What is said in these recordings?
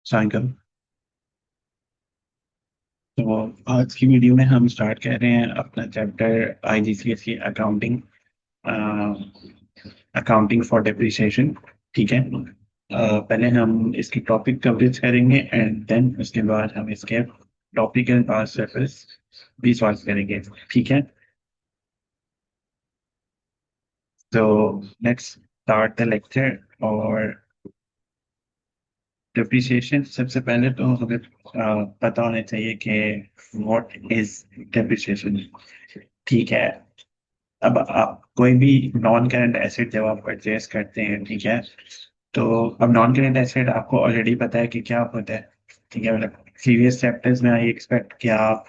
Cycle. तो आज की वीडियो में हम स्टार्ट कर रहे हैं अपना chapter IGCSE accounting, accounting for depreciation. ठीक है। पहले हम इसकी टॉपिक कवरेज करेंगे एंड देन उसके बाद हम इसके टॉपिक एंड पास्ट रेफरेंस भी सॉल्व करेंगे। ठीक है। तो लेट्स स्टार्ट द लेक्चर। और डेप्रिसिएशन सबसे पहले तो हमें पता होना चाहिए कि व्हाट इज डेप्रिसिएशन। ठीक है। अब आप कोई भी नॉन करंट एसेट जब आप परचेज करते हैं, ठीक है, तो अब नॉन करंट एसेट आपको ऑलरेडी पता है कि क्या होता है। ठीक है, मतलब प्रीवियस चैप्टर्स में आई एक्सपेक्ट कि आप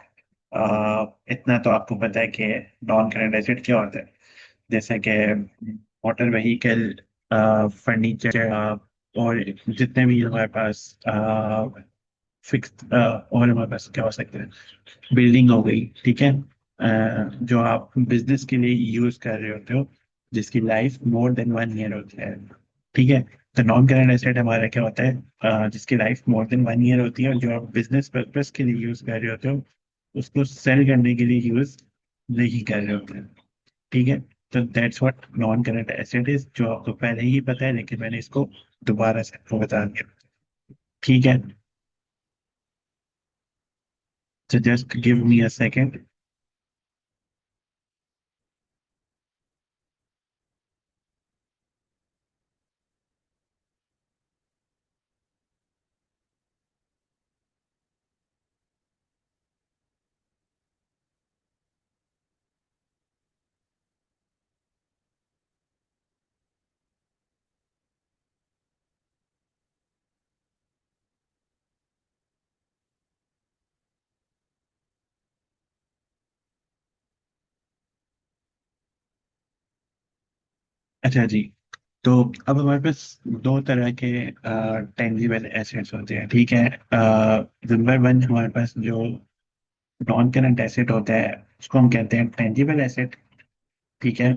इतना तो आपको पता है कि नॉन करंट एसेट क्या होता है। जैसे कि मोटर व्हीकल, फर्नीचर, और जितने भी हमारे पास फिक्स, और हमारे पास क्या हो सकता है, बिल्डिंग हो गई। ठीक है। जो आप बिजनेस के लिए यूज कर रहे होते हो, जिसकी लाइफ मोर देन 1 ईयर होती है। ठीक है। तो नॉन करंट एसेट हमारा क्या होता है, जिसकी लाइफ मोर देन 1 ईयर होती है और जो आप बिजनेस पर्पज के लिए यूज कर रहे होते हो, उसको सेल करने के लिए यूज नहीं कर रहे होते हैं। ठीक है। तो that's what non current asset is, जो आपको पहले ही पता है लेकिन मैंने इसको दोबारा से आपको बता दिया। ठीक है। तो just give me a second. अच्छा जी। तो अब हमारे पास दो तरह के टेंजिबल एसेट्स होते हैं। ठीक है। नंबर वन, हमारे पास जो नॉन करंट एसेट होता है उसको हम कहते हैं टेंजिबल एसेट। ठीक है।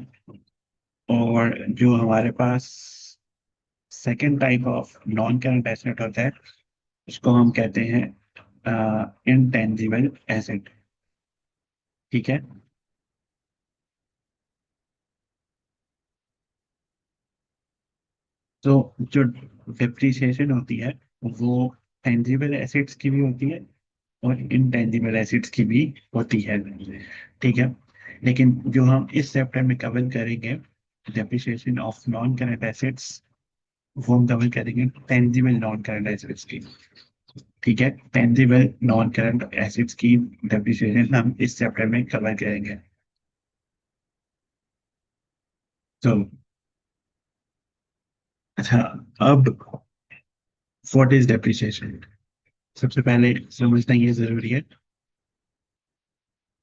और जो हमारे पास second type of non current asset होता है उसको हम कहते हैं इनटेंजिबल एसेट। ठीक है। तो जो डिप्रिसिएशन होती है वो टेंजिबल एसेट्स की भी होती है और इनटेंजिबल एसेट्स की भी होती है। ठीक है। लेकिन जो हम इस चैप्टर में कवर करेंगे, depreciation of non current assets, वो हम कवर करेंगे टेंजिबल नॉन करंट एसेट्स की। ठीक है। टेंजिबल नॉन करंट एसेट्स की डेप्रिसिएशन हम इस चैप्टर में कवर करेंगे। तो अच्छा, अब व्हाट इज डेप्रिसिएशन, सबसे पहले समझना ये जरूरी है।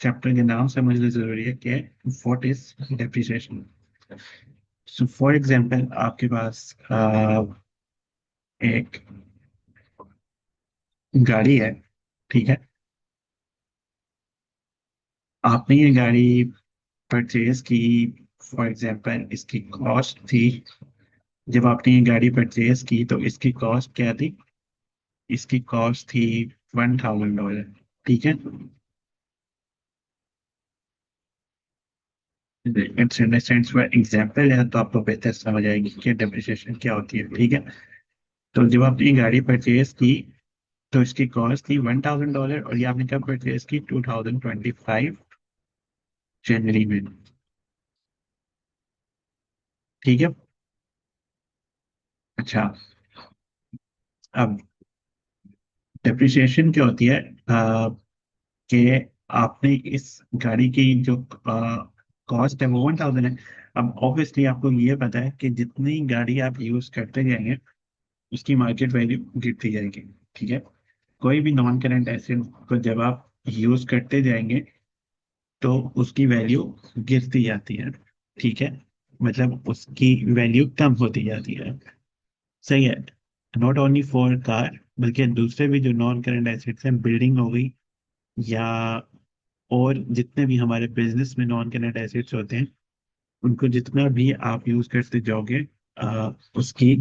चैप्टर के नाम समझना जरूरी है कि what is depreciation. So for example, आपके पास एक गाड़ी है। ठीक है। आपने ये गाड़ी परचेज की। फॉर एग्जांपल, इसकी कॉस्ट थी, जब आपने ये गाड़ी परचेज की तो इसकी कॉस्ट क्या थी, इसकी कॉस्ट थी $1,000। ठीक है। इट्स अंडरस्टैंड फॉर एग्जांपल है तो आपको बेहतर समझ आएगी कि डेप्रिसिएशन क्या होती है। ठीक है। तो जब आपने ये गाड़ी परचेज की तो इसकी कॉस्ट थी $1,000 और ये आपने कब परचेज की, 2025 जनवरी में। ठीक है। अच्छा, अब डेप्रिसिएशन क्या होती है, कि आपने इस गाड़ी की जो कॉस्ट है वो 1,000 है। अब ऑब्वियसली आपको ये पता है कि जितनी गाड़ी आप यूज करते जाएंगे उसकी मार्केट वैल्यू गिरती जाएगी। ठीक है। कोई भी नॉन करंट एसेट को जब आप यूज करते जाएंगे तो उसकी वैल्यू गिरती जाती है। ठीक है। मतलब उसकी वैल्यू कम होती जाती है। सही है। नॉट ओनली फॉर कार, बल्कि दूसरे भी जो नॉन करंट एसेट्स हैं, बिल्डिंग हो गई, या और जितने भी हमारे बिजनेस में नॉन करंट एसेट्स होते हैं, उनको जितना भी आप यूज करते जाओगे उसकी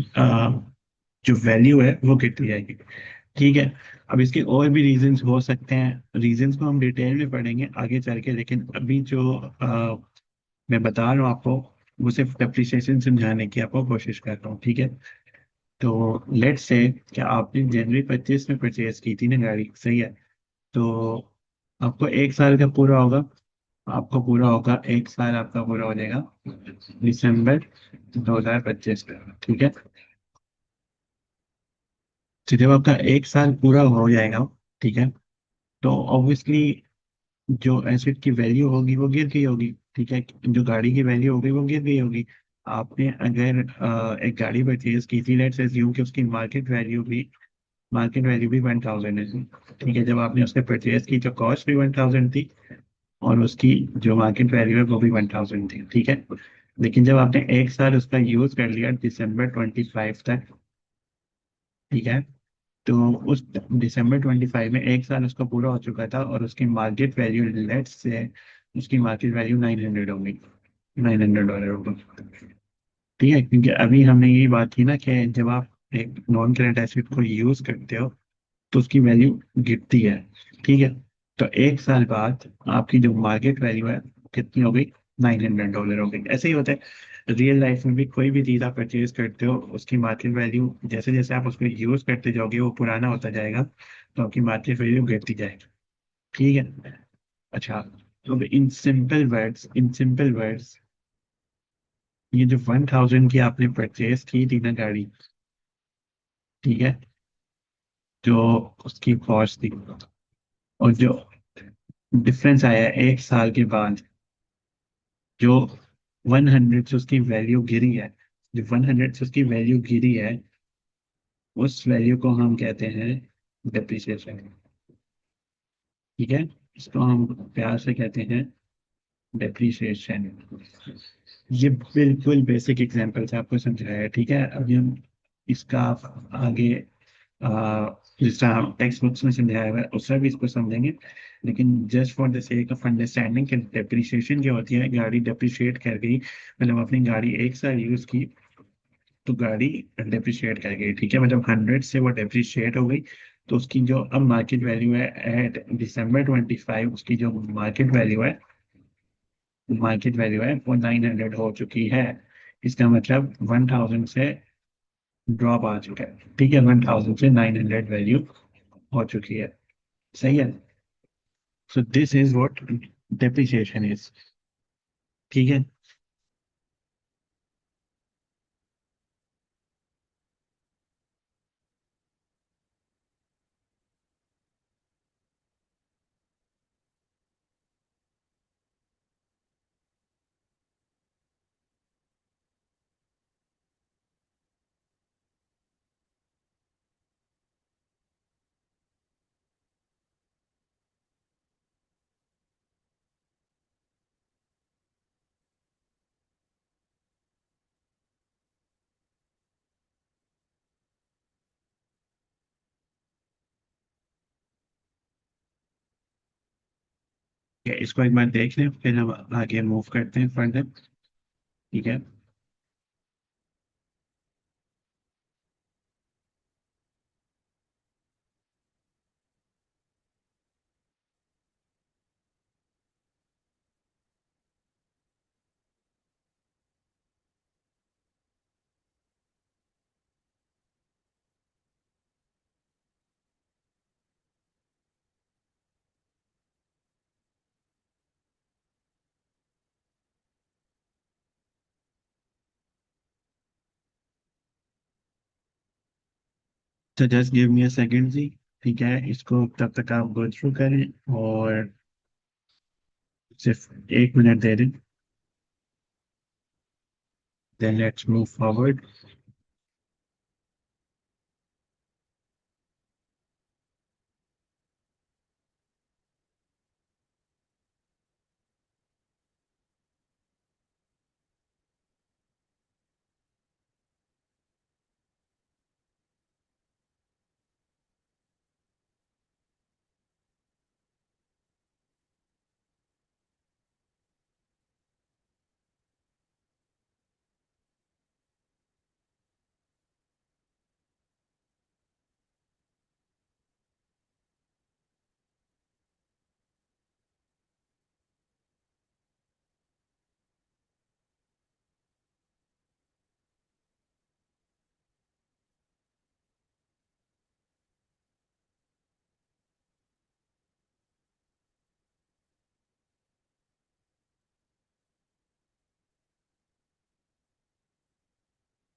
जो वैल्यू है वो गिरती जाएगी। ठीक है। अब इसके और भी रीजंस हो सकते हैं, रीजंस को हम डिटेल में पढ़ेंगे आगे चल के, लेकिन अभी जो मैं बता रहा हूँ आपको, वो सिर्फ डेप्रिसिएशन समझाने की आपको कोशिश कर रहा हूँ, ठीक है। तो लेट्स से कि आपने जनवरी 25 में परचेज की थी ना गाड़ी, सही है। तो आपको एक साल का पूरा होगा, आपको पूरा होगा एक साल, आपका पूरा हो जाएगा December 2025 का, ठीक है। तो जब आपका एक साल पूरा हो जाएगा, ठीक है, तो ऑब्वियसली जो एसेट की वैल्यू होगी वो गिर गई होगी, ठीक है। जो गाड़ी की वैल्यू होगी वो गिर गई होगी। आपने अगर एक गाड़ी परचेज की थी, लेट्स अज्यूम कि उसकी मार्केट वैल्यू भी 1000 है, ठीक है। जब आपने उससे परचेज की तो कॉस्ट भी 1000 थी, और उसकी जो मार्केट वैल्यू है वो भी 1000 थी, ठीक है। लेकिन जब आपने एक साल उसका यूज कर लिया December 25 तक, ठीक है, तो उस December 25 में एक साल उसका पूरा हो चुका था, और उसकी मार्केट वैल्यू, लेट्स से उसकी मार्केट वैल्यू 900 होगी, $900 होगी, ठीक है। क्योंकि अभी हमने यही बात की ना कि जब आप एक नॉन करेंट एसेट को यूज करते हो तो उसकी वैल्यू गिरती है, ठीक है। तो एक साल बाद आपकी जो मार्केट वैल्यू है वो कितनी हो गई, $900 हो गई। ऐसे ही होता है रियल लाइफ में भी, कोई भी चीज़ आप परचेज करते हो उसकी मार्केट वैल्यू जैसे जैसे आप उसको यूज करते जाओगे वो पुराना होता जाएगा, तो आपकी मार्केट वैल्यू गिरती जाएगी, ठीक है। अच्छा, तो इन सिंपल वर्ड्स ये जो 1000 की आपने परचेज की थी ना गाड़ी, ठीक है, जो उसकी कॉस्ट थी, और जो डिफरेंस आया है एक साल के बाद, जो 100 से उसकी वैल्यू गिरी है, जो 100 से उसकी वैल्यू गिरी है, उस वैल्यू को हम कहते हैं डेप्रिसिएशन, ठीक है। इसको हम प्यार से कहते हैं डेप्रिसिएशन। ये बिल्कुल बेसिक एग्जांपल से आपको समझाया है, ठीक है। अभी हम इसका आगे जिस तरह हम टेक्स्ट बुक्स में समझाया हुआ है उससे भी इसको समझेंगे, लेकिन just for the sake of understanding कि डेप्रिसिएशन क्या होती है, गाड़ी डेप्रिशिएट कर गई, मतलब अपनी गाड़ी एक साल यूज की तो गाड़ी डेप्रिशिएट कर गई, ठीक है। मतलब 100 से वो डेप्रिशिएट हो गई, तो उसकी जो अब मार्केट वैल्यू है एट December 25, उसकी जो मार्केट वैल्यू है वो 900 हो चुकी है। इसका मतलब 1000 से ड्रॉप आ चुका है, ठीक है, 1000 से 900 वैल्यू हो चुकी है, सही है। So this is what depreciation is, ठीक है। इसको एक बार देख लें, फिर हम आगे मूव करते हैं फर्दर, ठीक है। तो just give me a second जी, ठीक है। इसको तब तक आप गो थ्रू करें, और सिर्फ 1 मिनट दे दें, देन लेट्स मूव फॉरवर्ड।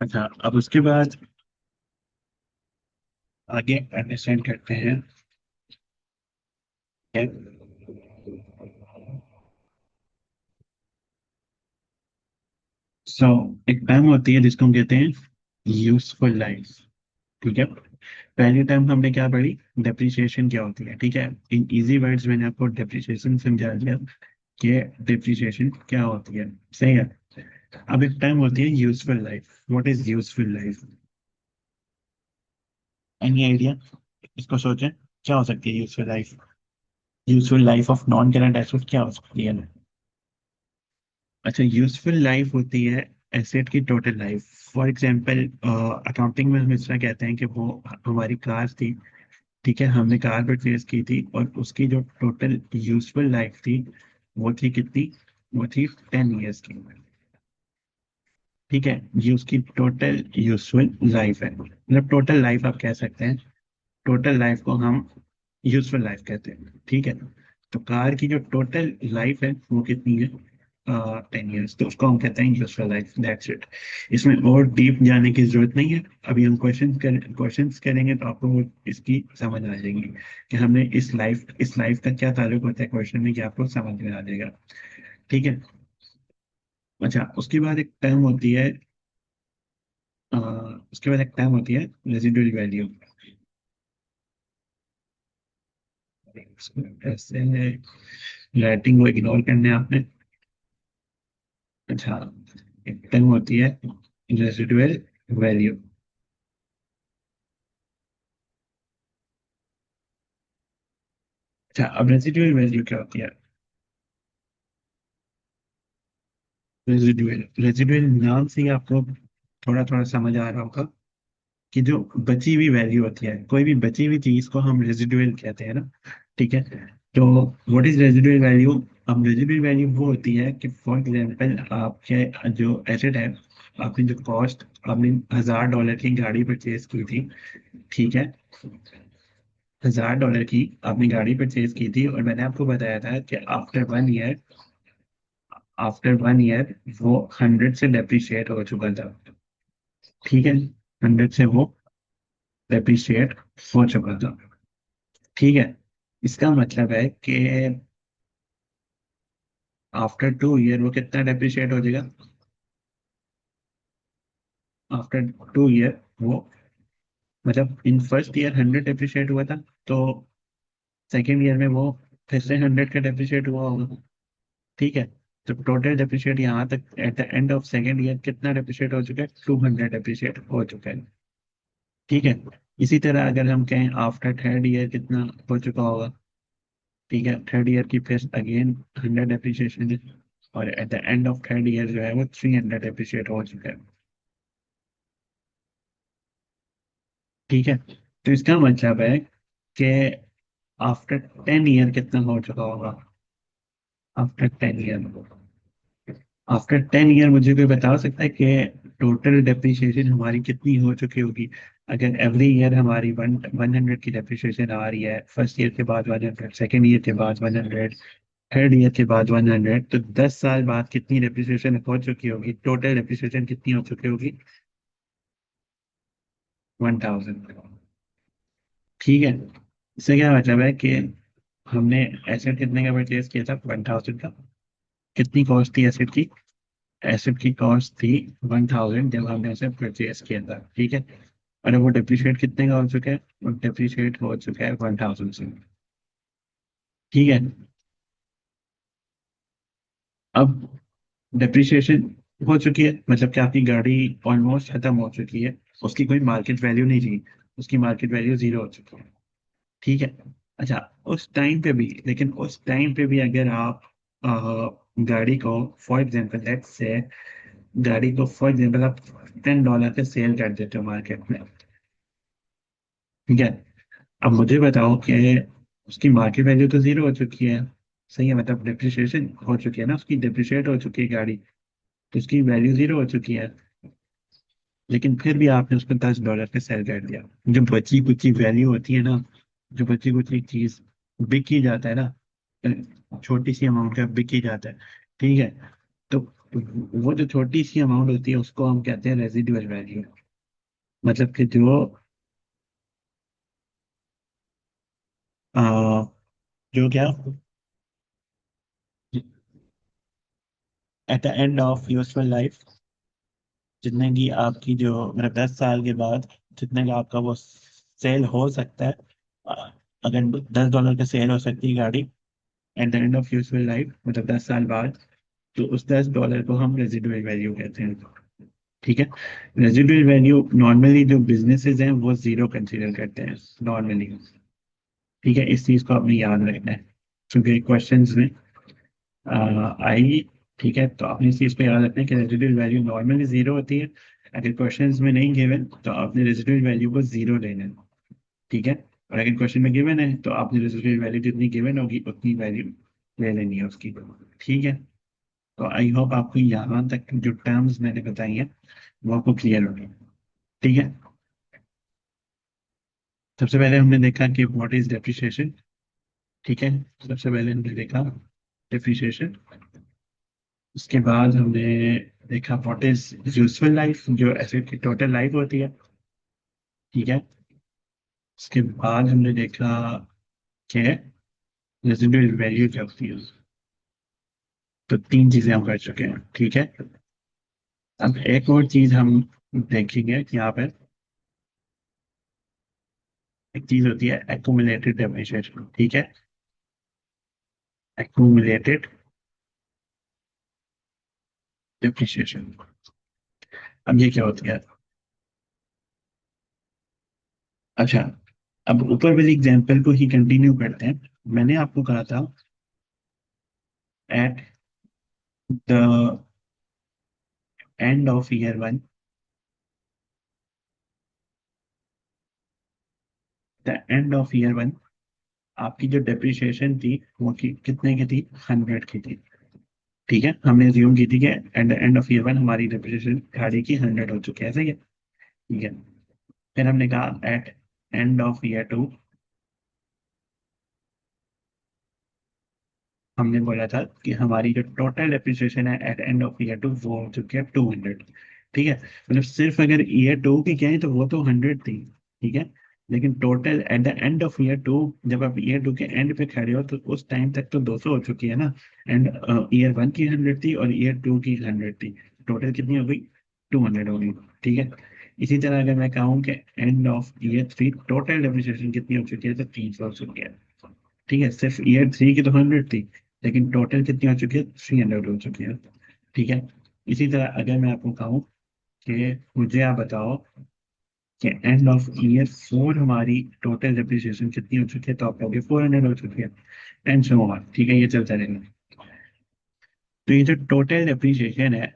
अच्छा, अब उसके बाद आगे अंडरस्टैंड करते हैं। सो एक टर्म होती है जिसको हम कहते हैं यूजफुल लाइफ। ठीक है, पहली टर्म हमने क्या पढ़ी, डेप्रिसिएशन क्या होती है। ठीक है, इन इजी वर्ड्स मैंने आपको डेप्रिसिएशन समझा दिया कि डेप्रिसिएशन क्या होती है। सही है। अब एक टर्म होती है useful life. What is useful life? Any idea? इसको सोचें, क्या हो सकती है useful life? Useful life of non current asset क्या हो सकती है? अच्छा, यूजफुल लाइफ होती है एसेट की total life. For example, accounting में हम इस तरह कहते हैं कि वो हमारी कार थी। ठीक है, हमने कार परचेज की थी और उसकी जो टोटल यूजफुल लाइफ थी वो थी कितनी? वो थी 10 ईयर्स की। ठीक है, ये उसकी टोटल यूजफुल लाइफ है, मतलब टोटल लाइफ आप कह सकते हैं। टोटल लाइफ को हम यूजफुल लाइफ कहते हैं। ठीक है, तो कार की जो टोटल लाइफ है वो कितनी है? 10 ईयर्स, तो उसको हम कहते हैं यूजफुल लाइफ। That's it. इसमें और डीप जाने की जरूरत नहीं है। अभी हम क्वेश्चंस करेंगे तो आपको वो इसकी समझ आ जाएंगी कि हमने इस लाइफ का क्या ताल्लुक होता है क्वेश्चन में, कि आपको समझ में आ जाएगा। ठीक है। अच्छा, उसके बाद एक टर्म होती है अ, उसके बाद एक टर्म होती है रेजिडुअल वैल्यू। ऐसे राइटिंग को इग्नोर करने आपने। अच्छा, एक टर्म होती है रेजिडुअल वैल्यू। अच्छा, अब रेजिडुअल वैल्यू क्या होती है? रेजिडुअल रेजिडुअल नाम से ही आपको थोड़ा थोड़ा समझ आ रहा होगा कि जो बची हुई वैल्यू होती है, कोई भी बची हुई चीज को हम रेजिडुअल कहते हैं ना। ठीक है, तो व्हाट इज रेजिडुअल वैल्यू? अब रेजिडुअल वैल्यू वो होती है कि फॉर एग्जांपल आपके जो एसेट है, आपने जो कॉस्ट, आपने $1000 की गाड़ी परचेज की थी। ठीक है, $1000 की आपने गाड़ी परचेज की थी और मैंने आपको बताया था कि आफ्टर वन ईयर वो 100 से डेप्रिशिएट हो चुका था। ठीक है, 100 से वो डेप्रिशिएट हो चुका था। ठीक है, इसका मतलब है कि आफ्टर 2 ईयर वो कितना डेप्रिशिएट हो जाएगा? आफ्टर 2 ईयर वो, मतलब इन फर्स्ट ईयर 100 डेप्रिशिएट हुआ था, तो सेकेंड ईयर में वो फिर से 100 का डेप्रिशिएट हुआ होगा। ठीक है, तो टोटल डेप्रिशिएट यहाँ तक eight the end of second year कितना डेप्रिशिएट हो चुका है? 200 डेप्रिशिएट हो चुका है। ठीक है, इसी तरह अगर हम कहें आफ्टर थर्ड ईयर कितना हो चुका होगा? ठीक है, थर्ड ईयर की फिर अगेन 100 डेप्रिशिएशन है, और eight the end of third year जो है वो 300 डेप्रिशिएट हो चुका है। ठीक है, तो इसका मतलब है कि आफ्टर 10 ईयर कितना हो चुका होगा? आफ्टर 10 ईयर मुझे कोई बता सकता है कि टोटल डेप्रिसिएशन हमारी कितनी हो चुकी होगी? अगर एवरी ईयर हमारी 100 की डेप्रिसिएशन आ रही है, फर्स्ट ईयर के बाद 100, सेकेंड ईयर के बाद 100, थर्ड ईयर के बाद 100, तो 10 साल बाद कितनी डेप्रिसिएशन हो चुकी होगी? टोटल डेप्रिसिएशन कितनी हो चुकी होगी? 1000। ठीक है, इससे क्या मतलब है कि हमने एसेट कितने का परचेज किया था? 1000 का। कितनी कॉस्ट थी एसेट की? एसेट की कॉस्ट थी 1000 जब हमने उसे परचेज किया था। ठीक है, और वो डिप्रिशिएट कितने का हो चुका है? वो डिप्रिशिएट हो चुका है 1000 से। ठीक है, अब डिप्रिशिएशन हो चुकी है, मतलब कि आपकी गाड़ी ऑलमोस्ट खत्म हो चुकी है। उसकी कोई मार्केट वैल्यू नहीं थी, उसकी मार्केट वैल्यू जीरो हो चुकी है। ठीक है। अच्छा, उस टाइम पे भी, लेकिन उस टाइम पे भी अगर आप गाड़ी को, फॉर एग्जांपल लेट्स से, गाड़ी को फॉर एग्जांपल आप $10 पे सेल कर देते हो मार्केट में। ठीक है, अब मुझे बताओ कि उसकी मार्केट वैल्यू तो जीरो हो चुकी है। सही है, मतलब डिप्रिशिएशन हो चुकी है ना, उसकी डिप्रिशिएट हो चुकी है गाड़ी, तो उसकी वैल्यू जीरो हो चुकी है। लेकिन फिर भी आपने उसको $10 पे सेल कर दिया। जो बची कुची वैल्यू होती है ना, जो बची कुची चीज बिक ही जाता है ना, छोटी सी अमाउंट का बिक ही जाता है। ठीक है, तो वो जो छोटी सी अमाउंट होती है उसको हम कहते हैं रेजिडुअल वैल्यू। मतलब कि जो आ, जो क्या eight the end of useful life, जितने की आपकी जो मतलब 10 साल के बाद जितने का आपका वो सेल हो सकता है। अ, अगर $10 का सेल हो सकती है गाड़ी eight the end of useful life, मतलब 10 साल बाद, तो उस $10 को हम रेजिडुअल वैल्यू कहते हैं। ठीक है। रेजिडुअल वैल्यू नॉर्मली जो बिजनेसेस हैं वो जीरो कंसीडर करते हैं नॉर्मली। ठीक है, इस चीज को आपने याद रखना है क्योंकि क्वेश्चंस में आई। ठीक है, तो आपने इस चीज को याद रखना है कि रेजिडुअल वैल्यू नॉर्मली जीरो होती है। अगर क्वेश्चंस में नहीं गिवन तो आपने रेजिडुअल वैल्यू को जीरो लेना है। ठीक है। और अगर क्वेश्चन में गिवन है तो आपने रेजिडुअल वैल्यू जितनी गिवन होगी उतनी वैल्यू ले लेनी है उसकी। ठीक है। तो आई होप आपको यहाँ तक जो टर्म्स मैंने बताई हैं वो आपको क्लियर हो गई। ठीक है। सबसे पहले हमने देखा कि व्हाट इज डेप्रिसिएशन। ठीक है। सबसे पहले हमने देखा डेप्रिसिएशन। उसके बाद हमने देखा व्हाट इज यूजफुल लाइफ, जो एसेट की टोटल लाइफ होती है। ठीक है। उसके बाद हमने देखा कि रेजिडुअल वैल्यू क्या होती है। तो 3 चीजें हम कर चुके हैं। ठीक है। अब एक और चीज हम देखेंगे कि यहाँ पे एक चीज होती है एक्यूमुलेटेड डेप्रिसिएशन। ठीक है। Accumulated depreciation. अब ये क्या होती है? अच्छा, अब ऊपर वाली एग्जांपल को ही कंटिन्यू करते हैं। मैंने आपको कहा था eight the end of year 1, the end of year 1 आपकी जो डेप्रिसिएशन थी वो कितने की थी? 100 की थी। ठीक है, हमने ज्यूम की थी कि eight the end of year 1 हमारी डेप्रिसिएशन गाड़ी की 100 हो चुकी है। सही है। ठीक है। फिर हमने कहा एट एंड ऑफ ईयर 2 हमने बोला था कि हमारी जो टोटल डेप्रिसिएशन है एट एंड ऑफ ईयर 2 वो हो चुकी है 200। ठीक है, मतलब सिर्फ अगर ईयर 2 की कहें तो वो तो 100 थी। ठीक है। लेकिन total at the end of year 2, जब आप ईयर 2 के एंड पे खड़े हो तो उस टाइम तक तो 200 हो चुकी है ना। एंड ईयर 1 की 100 थी और ईयर 2 की 100 थी। टोटल कितनी हो गई? 200 हो गई। ठीक है। इसी तरह अगर मैं कहूँ कि and of year 3 total depreciation कितनी हो चुकी है तो 300 हो चुकी है। ठीक है, सिर्फ ईयर 3 की तो 100 थी, लेकिन टोटल कितनी हो चुकी है? 300 हो चुकी है। ठीक है। इसी तरह अगर मैं आपको कहूँ कि मुझे आप बताओ कि एंड ऑफ ईयर 4 हमारी टोटल डेप्रिसिएशन कितनी हो चुकी है, तो आप कहोगे 400 हो चुकी है। And so on. ठीक है, ये चलता रहेगा। तो ये जो टोटल डेप्रिसिएशन है,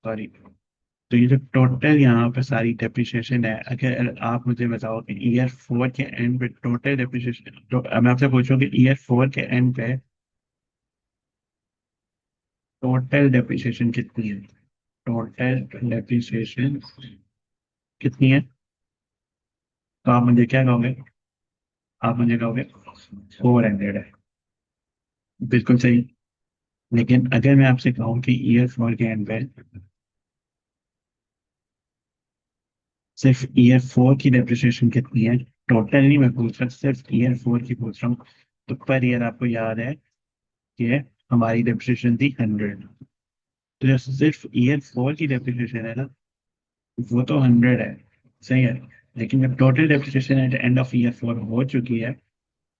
सॉरी, तो ये जो टोटल यहाँ पे सारी डेप्रिसिएशन है, अगर आप मुझे बताओ कि ईयर 4 के एंड पे टोटल डेप्रिसिएशन, तो मैं आपसे पूछूं कि ईयर 4 के एंड पे टोटल डेप्रिसिएशन कितनी है? टोटल डेप्रिसिएशन कितनी है? तो आप मुझे क्या कहोगे? आप मुझे कहोगे 400 है। बिल्कुल सही। लेकिन अगर मैं आपसे कहूँ कि ईयर 4 के एंड पे सिर्फ ईयर 4 की डेप्रिसिएशन कितनी है, टोटल नहीं मैं पूछ रहा, सिर्फ ईयर 4 की पूछ रहा हूँ, तो पर ईयर आपको याद है कि हमारी डेप्रिसिएशन थी 100। तो जो सिर्फ ईयर 4 की डेप्रिसिएशन है ना, वो तो 100 है। सही है। लेकिन जब total depreciation at end of year 4 हो चुकी है,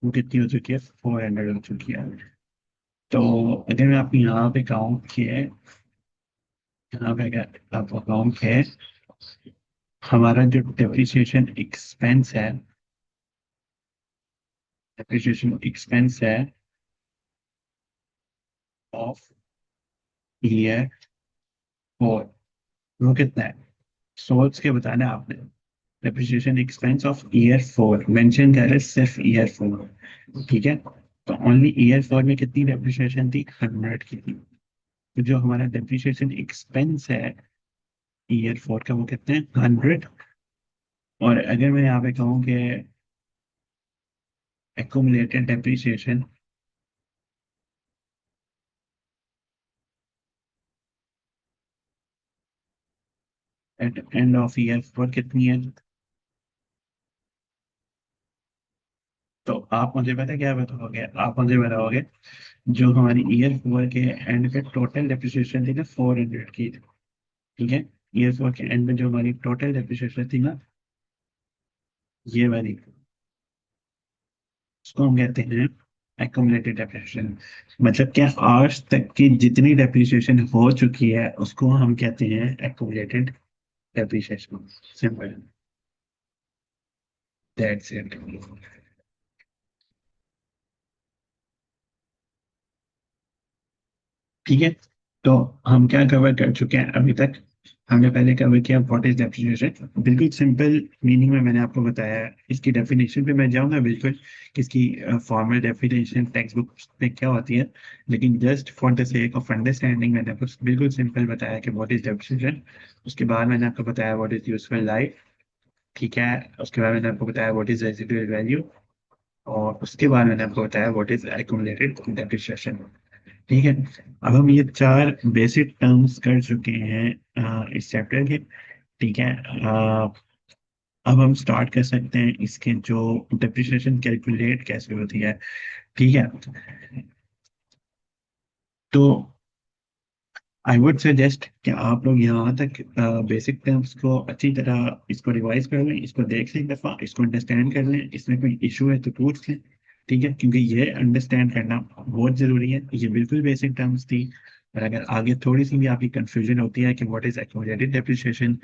वो कितनी हो चुकी है? 400 हो चुकी है। तो अगर मैं आपको यहाँ पे कहूँ कि यहाँ पे अगर आपको कहूँ कि हमारा जो डेप्रिसिएशन एक्सपेंस है, डेप्रिसिएशन एक्सपेंस है ऑफ ईयर 4, वो कितना है? सोच के बताना है आपने। Depreciation expense of year 4 mention कर रहे हैं, सिर्फ ईयर 4। ठीक है। तो ओनली ईयर 4 में कितनी डेप्रिसिएशन थी? 100 की थी। तो जो हमारा डेप्रिसिएशन एक्सपेंस है ईयर 4 का वो कितने? 100। और अगर मैं यहाँ पे कहूँ कि accumulated depreciation at end of year four कितनी है? तो आप मुझे पता क्या बताओगे, आप मुझे बताओगे जो हमारी ईयर फोर के एंड पे टोटल डेप्रिसिएशन थी ना 400 की, ठीक है, ईयर फोर के एंड में जो हमारी टोटल डेप्रिसिएशन थी ना, ये वाली, उसको हम कहते हैं एक्यूमुलेटेड डेप्रिसिएशन। मतलब क्या, आज तक की जितनी डेप्रिसिएशन हो चुकी है उसको हम कहते हैं accumulated depreciation. Simple, that's it. ठीक है, तो हम क्या कवर कर चुके हैं अभी तक? हमने पहले कवर किया व्हाट इज डेफिनेशन, बिल्कुल सिंपल मीनिंग में मैंने आपको बताया है। इसकी डेफिनेशन पे मैं जाऊंगा बिल्कुल कि इसकी फॉर्मल डेफिनेशन टेक्स्ट बुक पे क्या होती है, लेकिन just for the sake of understanding मैंने आपको बिल्कुल सिंपल बताया कि व्हाट इज डेफिनेशन। उसके बाद मैंने आपको बताया व्हाट इज यूजफुल लाइफ, ठीक है। उसके बाद मैंने आपको बताया व्हाट इज रेसिडुअल वैल्यू, और उसके बाद मैंने आपको बताया व्हाट इज एक्यूमुलेटेड डेप्रिसिएशन। ठीक है, अब हम ये चार बेसिक टर्म्स कर चुके हैं इस चैप्टर के। ठीक है, अब हम स्टार्ट कर सकते हैं इसके जो डिप्रिसिएशन कैलकुलेट कैसे होती है। ठीक है, तो आई वुड सजेस्ट कि आप लोग यहाँ तक बेसिक टर्म्स को अच्छी तरह इसको रिवाइज कर लें, इसको देख लें एक दफ़ा, इसको अंडरस्टैंड कर लें, इसमें कोई इशू है तो पूछ लें। ठीक है, क्योंकि ये अंडरस्टैंड करना बहुत ज़रूरी है। ये बिल्कुल बेसिक टर्म्स थी, और अगर आगे थोड़ी सी भी आपकी कंफ्यूजन होती है कि व्हाट इज एक्यूमुलेटेड डेप्रिसिएशन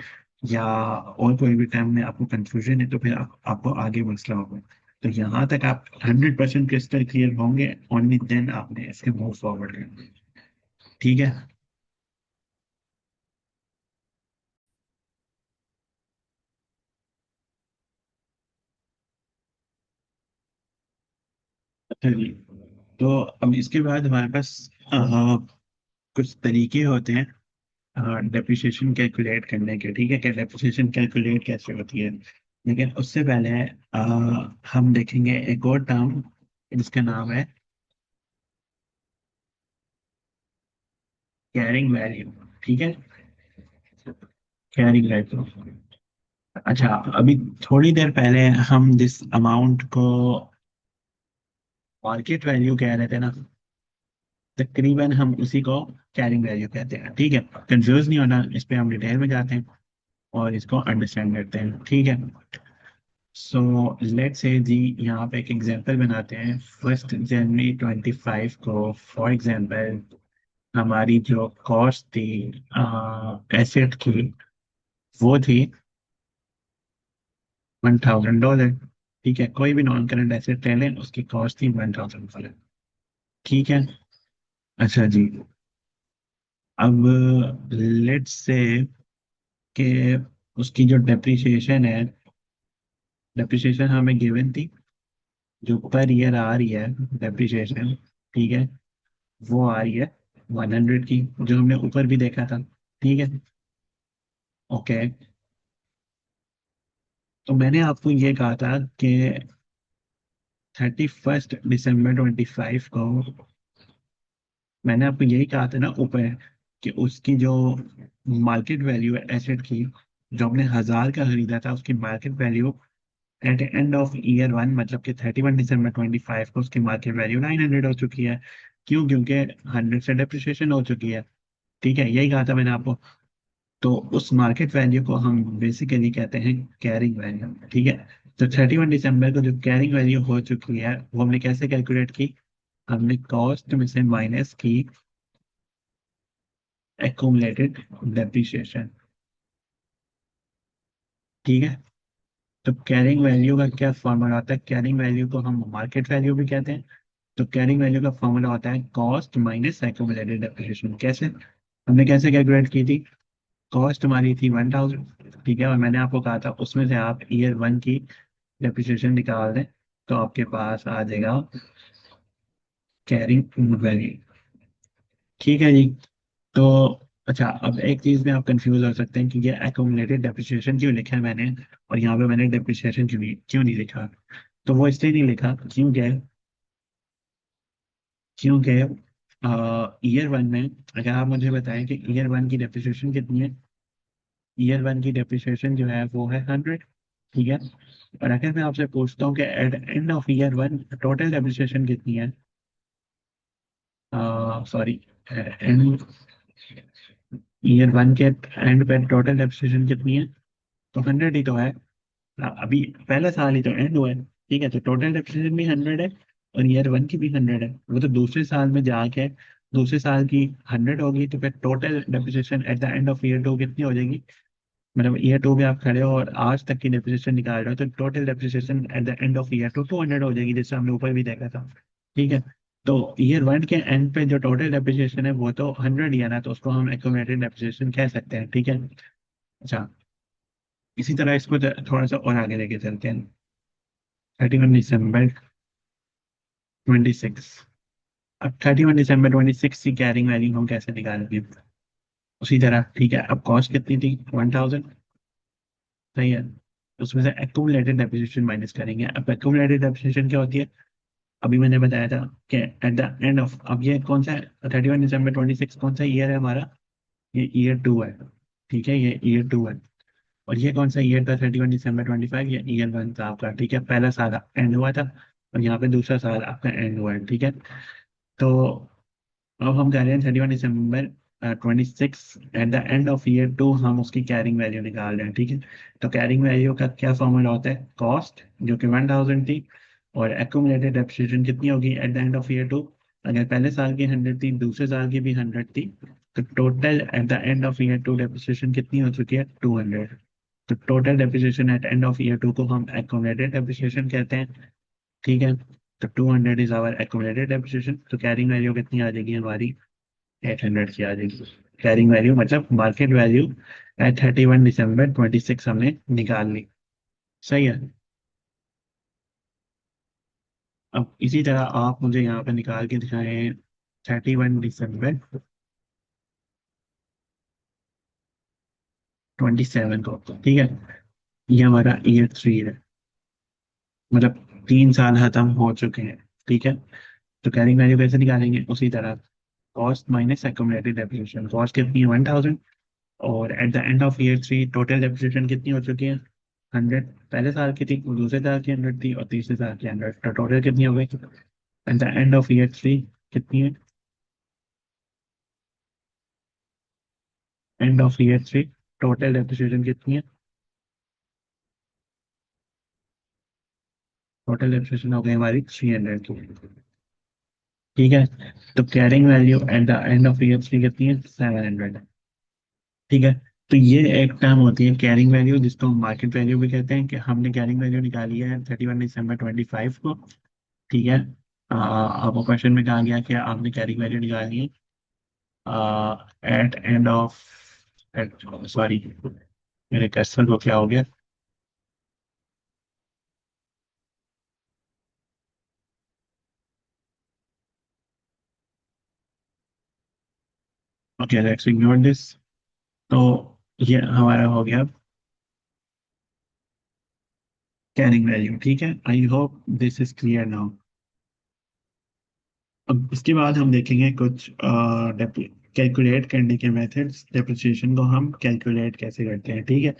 या और कोई भी टर्म में आपको कंफ्यूजन है, तो फिर आपको आगे मसला होगा। तो यहाँ तक आप 100% क्रिस्टल क्लियर होंगे, ओनली देन आपने इसके मूव फॉरवर्ड करना है। ठीक है। अच्छा जी, तो अब इसके बाद हमारे पास कुछ तरीके होते हैं डेप्रिसिएशन कैलकुलेट करने के। ठीक है, कि डेप्रिसिएशन कैलकुलेट कैसे होती है, लेकिन उससे पहले हम देखेंगे एक और टर्म जिसका नाम है कैरिंग वैल्यू। ठीक है, कैरिंग वैल्यू। अच्छा, अभी थोड़ी देर पहले हम जिस अमाउंट को मार्केट वैल्यू कह रहे थे ना, तकरीबन हम उसी को कैरिंग वैल्यू कहते हैं। ठीक है, कंफ्यूज नहीं होना, इस पे हम डिटेल में जाते हैं और इसको अंडरस्टैंड करते हैं। ठीक है, सो लेट्स से जी, यहाँ पे एक एग्जांपल बनाते हैं। 1 जनवरी 25 को फॉर एग्जांपल हमारी जो कॉस्ट थी एसेट की, वो थी $1,000। ठीक है, कोई भी नॉन करंट एसेट ले लें, उसकी कॉस्ट थी $1,000। ठीक है, अच्छा जी, अब लेट्स से कि उसकी जो डेप्रिसिएशन है, डेप्रिसिएशन हमें गिवन थी, जो पर ईयर आ रही है डेप्रिसिएशन, ठीक है, वो आ रही है 100 की, जो हमने ऊपर भी देखा था। ठीक है, ओके। तो मैंने आपको ये कहा था कि 31 दिसंबर 25 को, मैंने आपको यही कहा था ना ऊपर, कि उसकी जो मार्केट वैल्यू है एसेट की, जो हमने 1000 का खरीदा था, उसकी market value at end of year one, मतलब कि 31 दिसंबर 25 को उसकी मार्केट वैल्यू 900 हो चुकी है। क्यों? क्योंकि 100 से डेप्रिसिएशन हो चुकी है। ठीक है, यही कहा था मैंने आपको। तो उस मार्केट वैल्यू को हम बेसिकली कहते हैं कैरिंग वैल्यू। ठीक है, तो 31 दिसंबर को जो कैरिंग वैल्यू हो चुकी है, वो हमने कैसे कैलकुलेट की? हमने कॉस्ट में से माइनस की एक्यूमुलेटेड डेप्रिसिएशन। ठीक है, तो कैरिंग वैल्यू का क्या फॉर्मूला होता है? कैरिंग वैल्यू को हम मार्केट वैल्यू भी कहते हैं। तो कैरिंग वैल्यू का फॉर्मूला होता है कॉस्ट माइनस एक्यूमुलेटेड डेप्रिसिएशन। कैसे? हमने कैसे कैलकुलेट की थी? कॉस्ट हमारी थी 1000, ठीक है, और मैंने आपको कहा था उसमें से आप ईयर वन की डेप्रिसिएशन निकाल दें, तो आपके पास आ जाएगा कैरिंग वैल्यू। ठीक है जी, तो अच्छा, अब एक चीज में आप कंफ्यूज हो सकते हैं कि ये एक्यूमुलेटेड डेप्रिसिएशन क्यों लिखा है मैंने, और यहाँ पे मैंने डेप्रिसिएशन क्यों नहीं लिखा? तो वो इसलिए नहीं लिखा क्योंकि ईयर वन में, अगर आप मुझे बताएं कि ईयर वन की डेप्रिसिएशन कितनी है, ईयर वन की डेप्रिसिएशन जो है वो है 100, ठीक है। और अगर मैं आपसे पूछता हूँ कि at end of year one total depreciation कितनी है, सॉरी, एंड ईयर वन के एंड पे टोटल डेप्रिसिएशन कितनी है, तो 100 ही तो है। अभी पहला साल ही तो एंड हुआ है, ठीक है, तो टोटल डेप्रिसिएशन भी 100 है और ईयर वन की भी 100 है। वो तो दूसरे साल में जाके दूसरे साल की 100 होगी, तो फिर total depreciation at the end of year two कितनी हो जाएगी, मतलब ईयर टू में आप खड़े हो और आज तक की डेप्रिसिएशन निकाल रहे हो, तो total depreciation at the end of year two 200 हो जाएगी, जैसे हमने ऊपर भी देखा था, ठीक है। तो ईयर वन के एंड पे जो टोटल डेप्रिसिएशन है वो तो 100 ही है ना, तो उसको हम एक्यूमुलेटेड डेप्रिसिएशन कह सकते हैं, ठीक है। अच्छा, इसी तरह इसको थोड़ा सा और आगे लेके चलते हैं। 31 दिसंबर 26, अब 31 दिसंबर 26 की कैरिंग वैल्यू हम कैसे निकालेंगे, उसी तरह, ठीक है। अब कॉस्ट कितनी थी, 1000, सही है। उसमें से एक्यूमुलेटेड डेप्रिसिएशन माइनस करेंगे। अब एक्यूमुलेटेड डेप्रिसिएशन क्या होती है, अभी मैंने बताया था कि एट द एंड ऑफ, अब ये कौन सा है, 31 दिसंबर 26 कौन सा ईयर है हमारा, ये ईयर टू है, ठीक है, ये ईयर टू है। और ये कौन सा ईयर था, 31 दिसंबर 25, ये ईयर वन था आपका, ठीक है, पहला साल एंड हुआ था और यहाँ पे दूसरा साल आपका एंड हुआ है, ठीक है। तो अब हम कह रहे हैं 31 दिसंबर 26 at the end of year two हम उसकी कैरिंग वैल्यू निकाल रहे हैं, ठीक है। तो कैरिंग वैल्यू का क्या फॉर्मूला होता है, कॉस्ट जो कि 1000 थी और एक्यूमुलेटेड डेप्रिसिएशन कितनी होगी at the end of year two, अगर पहले साल की 100 थी दूसरे साल की भी 100 थी, तो total at the end of year two depreciation कितनी हो चुकी है, 200। तो total depreciation at end of year two को हम एक्यूमुलेटेड डेप्रिसिएशन कहते हैं, ठीक है। तो 200 इज आवर एक्यूमुलेटेड डेप्रिसिएशन, तो कैरिंग वैल्यू कितनी आ जाएगी हमारी, 800 की आ जाएगी। कैरिंग वैल्यू मतलब मार्केट वैल्यू एट 31 दिसंबर 26 हमने निकाल ली, सही है। अब इसी तरह आप मुझे यहाँ पे निकाल के दिखाएं 31 दिसंबर 27 को, ठीक है, ये हमारा ईयर थ्री है, मतलब 3 साल खत्म हो चुके हैं, ठीक है। तो कैरिंग वैल्यू कैसे निकालेंगे, उसी तरह cost minus accumulated depreciation, cost कितनी है 1000 और eight the end of year three total depreciation कितनी हो चुकी है, 100, पहले साल की थी, दूसरे साल की 100 थी और तीसरे साल की 100, तो टोटल कितनी हो गई eight the end of year three, कितनी है, and of year three total depreciation कितनी है, टोटल डेप्रिसिएशन हो गई हमारी 300 की, ठीक है। तो carrying value eight the end of year three कितनी है, 700, ठीक है। तो ये एक टर्म होती है कैरिंग वैल्यू, जिसको हम मार्केट वैल्यू भी कहते हैं, कि हमने कैरिंग वैल्यू निकाली है 31 दिसंबर 25 को, ठीक है। आपको क्वेश्चन में कहा गया कि आपने कैरिंग वैल्यू निकाली है at end of, at, sorry, मेरे कर्सर को क्या हो गया, ओके लेट्स इग्नोर दिस। तो ये हमारा हो गया कैरिंग वैल्यू, ठीक है। I hope this is clear now. अब इसके बाद हम देखेंगे कुछ कैलकुलेट करने के मेथड्स, डेप्रिसिएशन को हम कैलकुलेट कैसे करते हैं, ठीक है।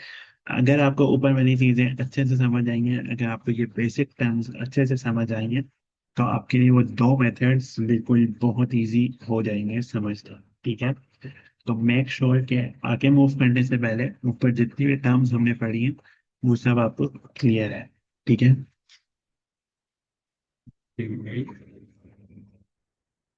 अगर आपको ऊपर वाली चीज़ें अच्छे से समझ आएंगे, अगर आपको ये बेसिक टर्म्स अच्छे से समझ आएंगे, तो आपके लिए वो दो मेथड्स बिल्कुल बहुत इजी हो जाएंगे समझना, ठीक है। तो मेक श्योर कि आगे मूव करने से पहले ऊपर जितनी भी टर्म्स हमने पढ़ी हैं वो सब आपको क्लियर है, ठीक है।